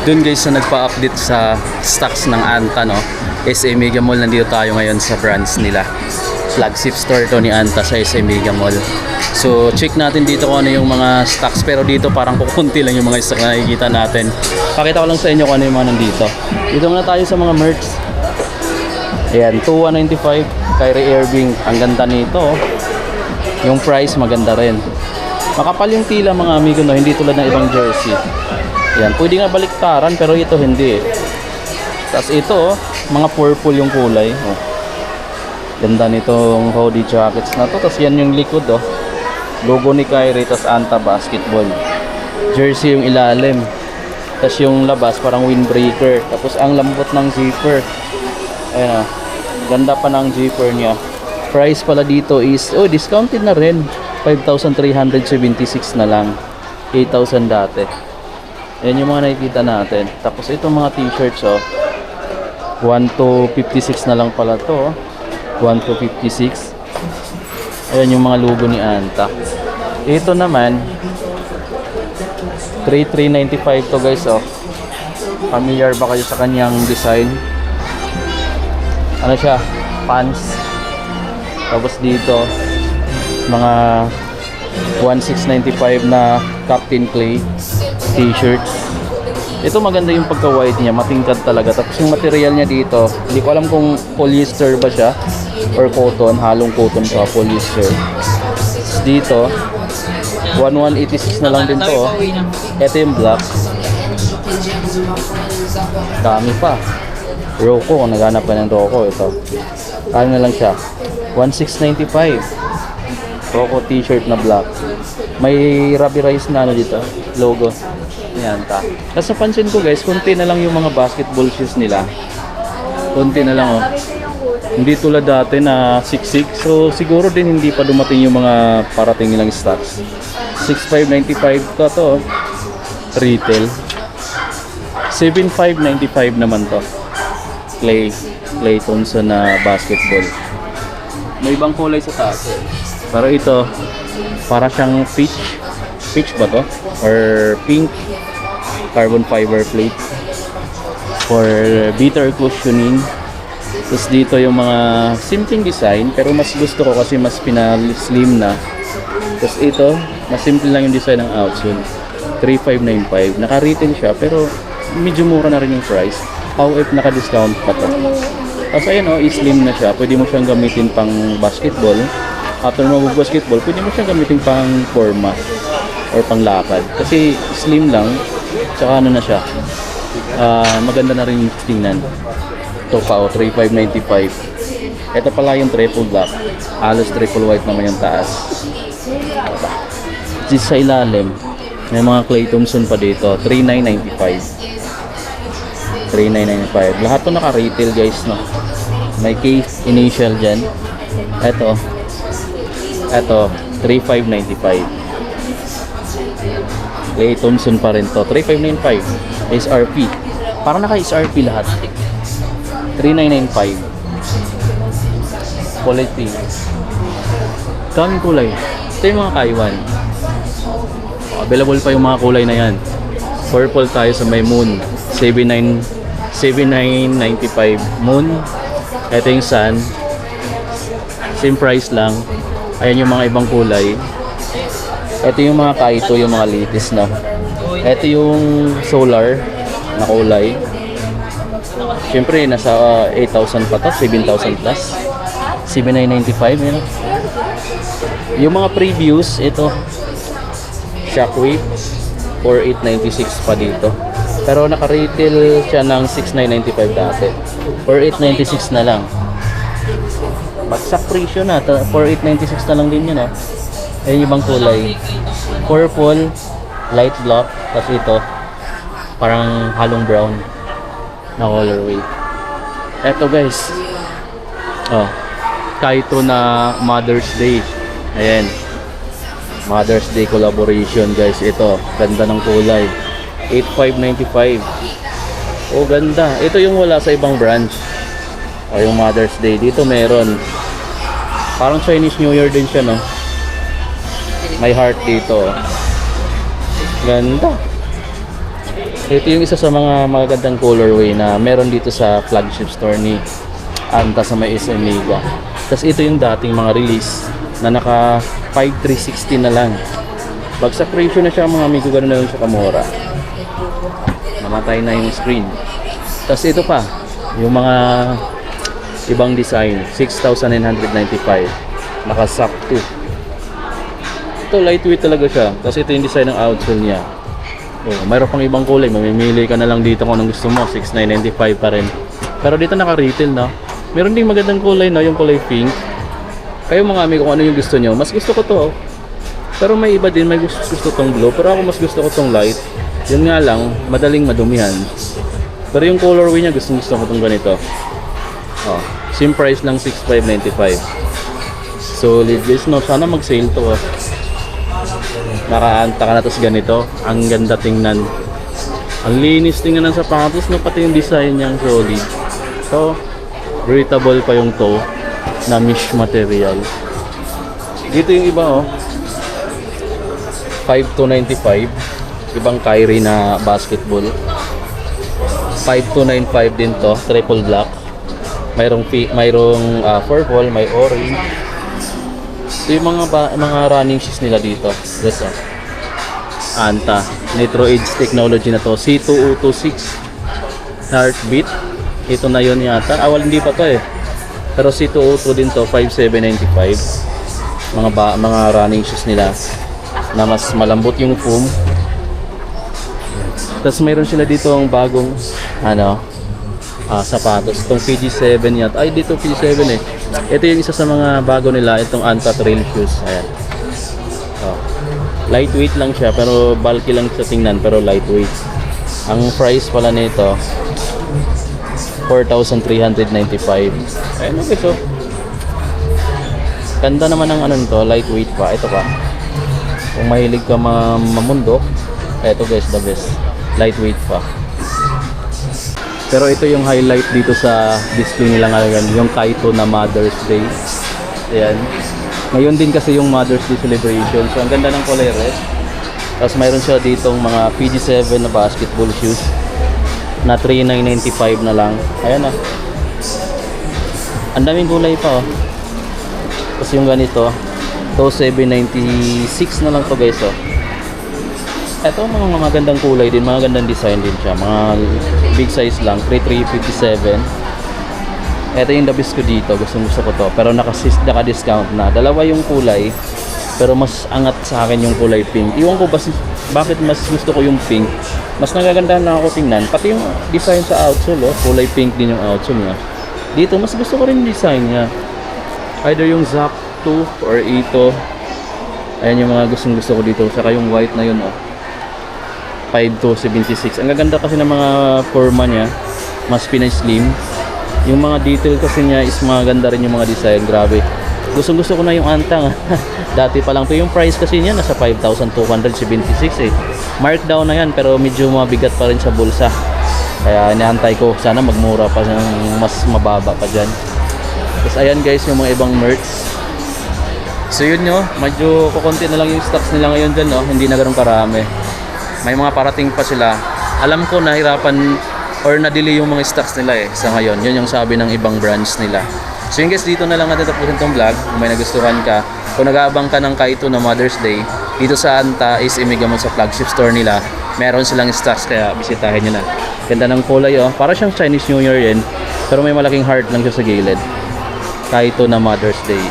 Dun guys sa nagpa-update sa stocks ng Anta, no, SA Mega Mall, nandito tayo ngayon sa branch nila. Flagship store to ni Anta sa SA Mega Mall. So check natin dito kung ano yung mga stocks, pero dito parang kukunti lang yung mga stock na nakikita natin. Pakita ko lang sa inyo kung ano yung mga nandito. Dito muna tayo sa mga merch. Ayan, 2195 Kyrie Irving. Ang ganda nito, oh. Yung price maganda rin. Makapal yung tila mga amigo, no, hindi tulad ng ibang jersey. Ayan, pwede nga baliktaran pero ito hindi, eh. Tapos ito, oh, mga purple yung kulay, oh. Ganda nitong hoodie jackets na to. Tapos yan yung likod, oh. Logo ni Kyrie, tapos Anta Basketball. Jersey yung ilalim. Tapos yung labas parang windbreaker. Tapos ang lambot ng zipper. Ayan, oh. Ganda pa ng zipper niya. Price pala dito is, oh, discounted na rin. 5,376 na lang. 8,000 dati. Ayan yung mga nakikita natin. Tapos itong mga t-shirts, oh. 1 to 56 na lang pala to, oh. 1 to 56. Ayan yung mga logo ni Anta. Ito naman 3,395 to guys, oh. Familiar ba kayo sa kanyang design? Ano siya? Pants. Tapos dito mga 1,695 na Captain Clay t-shirts. Ito maganda yung pagka-white niya, matingkad talaga. Tapos yung material niya dito, hindi ko alam kung polyester ba siya or cotton, halong cotton pa, polyester. Dito 1,186 na lang din to, oh. Ito yung black. Dami pa. Rocco, kung naghanap ka ng Rocco, ito. Ano na lang siya? 1,695. Rocco t-shirt na black. May rubberized na ano dito, logo. Yan ta. Tapos napansin ko guys, konti na lang yung mga basketball shoes nila. Konti na lang, oh. Hindi tulad dati na 6,6. So siguro din hindi pa dumating yung mga parating nilang stocks. 6,595 to, oh. Retail. 7,595 naman to. Clay Thompson na basketball. May ibang kulay sa taas, eh. Pero ito, para siyang peach ba to? Or pink carbon fiber plate for better cushioning. Tapos dito yung mga simpleng design, pero mas gusto ko kasi mas pinal-slim na. Tapos ito, mas simple lang yung design ng outsole. 3,595. Naka-retail siya pero medyo mura na rin yung price. How if naka-discount pa to. Tapos ayun, oh, slim na siya. Pwede mo siyang gamitin pang basketball. After mo mag-basketball, pwede mo siyang gamitin pang forma or pang lakad. Kasi slim lang. Tsaka ano na siya. Maganda na rin tingnan. Ito pa, oh, 3,595. Ito pala yung triple black. Halos triple white naman yung taas. Dito sa ilalim, may mga Klay Thompson pa dito. 3,995. 3,995. Lahat to naka-retail guys, no? May case initial dyan. Ito 3,595. Klay Thompson pa rin to. 3,595 SRP. Parang naka-SRP lahat. 3,995. Quality. Daming kulay. Ito yung mga Kaiwan. Available pa yung mga kulay na yan. Purple tayo sa may moon. 7,995 moon. Ito yung sun. Same price lang. Ayan yung mga ibang kulay. Ito yung mga Kaito, yung mga latest na. Ito yung solar na kulay. Siyempre nasa 8,000 pa to, 7,000 plus. 7,995 yun. Yung mga previews, ito Shockwave 4,896 pa dito. Pero naka-retail siya ng 6,995 dati. 4,896 na lang. Bagsak presyo na. 4,896 na lang din yun, oh. Ayun yung ibang kulay. Purple, light black, tapos ito parang halong brown na colorway. Eto guys, oh, Kaito na Mother's Day. Ayan, Mother's Day collaboration guys. Ito, ganda ng kulay. 8,595. Oh, ganda. Ito yung wala sa ibang branch. O, yung Mother's Day. Dito meron. Parang Chinese New Year din siya, no? May heart dito. Ganda. Ito yung isa sa mga magagandang colorway na meron dito sa flagship store ni Anta sa may SM Mega. Tapos ito yung dating mga release na naka 5360 na lang. Bagsak ratio na siya mga amigo, ganoon na lang siya kamura. Namatay na yung screen. Tapos ito pa, yung mga ibang design, 6,995. Naka-SAC 2. Ito lightweight talaga siya. Tapos ito yung design ng outsole niya. Oh, mayroon pang ibang kulay, mamimili ka na lang dito kung anong gusto mo. 6,995 pa rin. Pero dito naka-retail, no? Meron ding magandang kulay, no? Yung kulay pink. Kayo mga amigo, kung ano yung gusto nyo. Mas gusto ko to, oh. Pero may iba din, may gusto tong blue. Pero ako mas gusto ko tong light. Yun nga lang, madaling madumihan. Pero yung colorway niya, gusto ko tong ganito. Oh, same price lang, 6,595. Solid guys, no? Sana mag-sale to, oh. Nakaanta ka na tapos ganito. Ang ganda tingnan. Ang linis tingnan ng sapatos, no? Pati yung design niya, solid. So, breathable pa yung toe na mesh material. Dito yung iba, oh. 5,295. Ibang Kyrie na basketball. 5,295 din to, triple black. Mayroong purple, may orange. Ito yung mga running shoes nila dito. This, oh. Anta Nitro Edge technology na to, C2026 heartbeat. Ito na yon yata. Well, hindi pa to eh. Pero C202 din to, 5,795. Mga running shoes nila na mas malambot yung foam. Tapos mayroon sila dito ang bagong sapatos. Itong PG7 yata. Ay, dito PG7 eh. Ito yung isa sa mga bago nila, itong Anta Trail shoes. Ayan. Oh. Lightweight lang siya, pero bulky lang sa tingnan, pero lightweight. Ang price pala nito 4,395. Ayan, okay, so ganda naman ang nito, lightweight pa. Ito pa, kung mahilig ka mamundok, ito guys, the best. Lightweight pa. Pero ito yung highlight dito sa display nila ngayon, yung Kaito na Mother's Day. Ayan. Ngayon din kasi yung Mother's Day celebration. So ang ganda ng kulay red. Tapos mayroon siya ditong mga PG7 na basketball shoes na 3,995 na lang. Ayan na. Ang daming kulay pa, oh. Tapos yung ganito, to 796 na lang to guys, oh. Ito mga magandang kulay din, mga gandang design din siya. Mga big size lang, 3,357. Ito yung the best ko dito, gusto ko to. Pero naka-discount na. Dalawa yung kulay, pero mas angat sa akin yung kulay pink. Iwan ko bakit mas gusto ko yung pink. Mas nagagandahan lang ako tingnan. Pati yung design sa outsole, oh, kulay pink din yung outsole niya. Dito, mas gusto ko rin yung design niya. Either yung Zap 2 or ito. Ayan yung mga gusto ko dito. Saka yung white na yun, oh. 5,276. Ang gaganda kasi ng mga forma niya, mas pinay-slim. Yung mga detail kasi niya is maganda rin yung mga design. Grabe. Gusto ko na yung Anta. Dati pa lang to. Yung price kasi niya nasa 5,276 eh. Markdown na yan, pero medyo mabigat pa rin sa bulsa. Kaya inaantay ko sana magmura pa, mas mababa pa dyan. Tapos ayan guys, yung mga ibang merch. So yun, no, medyo kukunti na lang yung stocks nila ngayon dyan, no? Hindi na ganun karami. May mga parating pa sila. Alam ko nahirapan or na-delay yung mga stocks nila eh sa ngayon. Yun yung sabi ng ibang brands nila. So yun guys, dito na lang natin tapusin tong vlog. Kung may nagustuhan ka, kung nag-aabang ka ng Kaito na Mother's Day, dito sa Anta is Imigamon sa flagship store nila. Meron silang stocks, kaya bisitahin nyo na. Ganda ng kulay, oh. Para siyang Chinese New Year yun, pero may malaking heart lang siya sa gilid. Kaito na Mother's Day.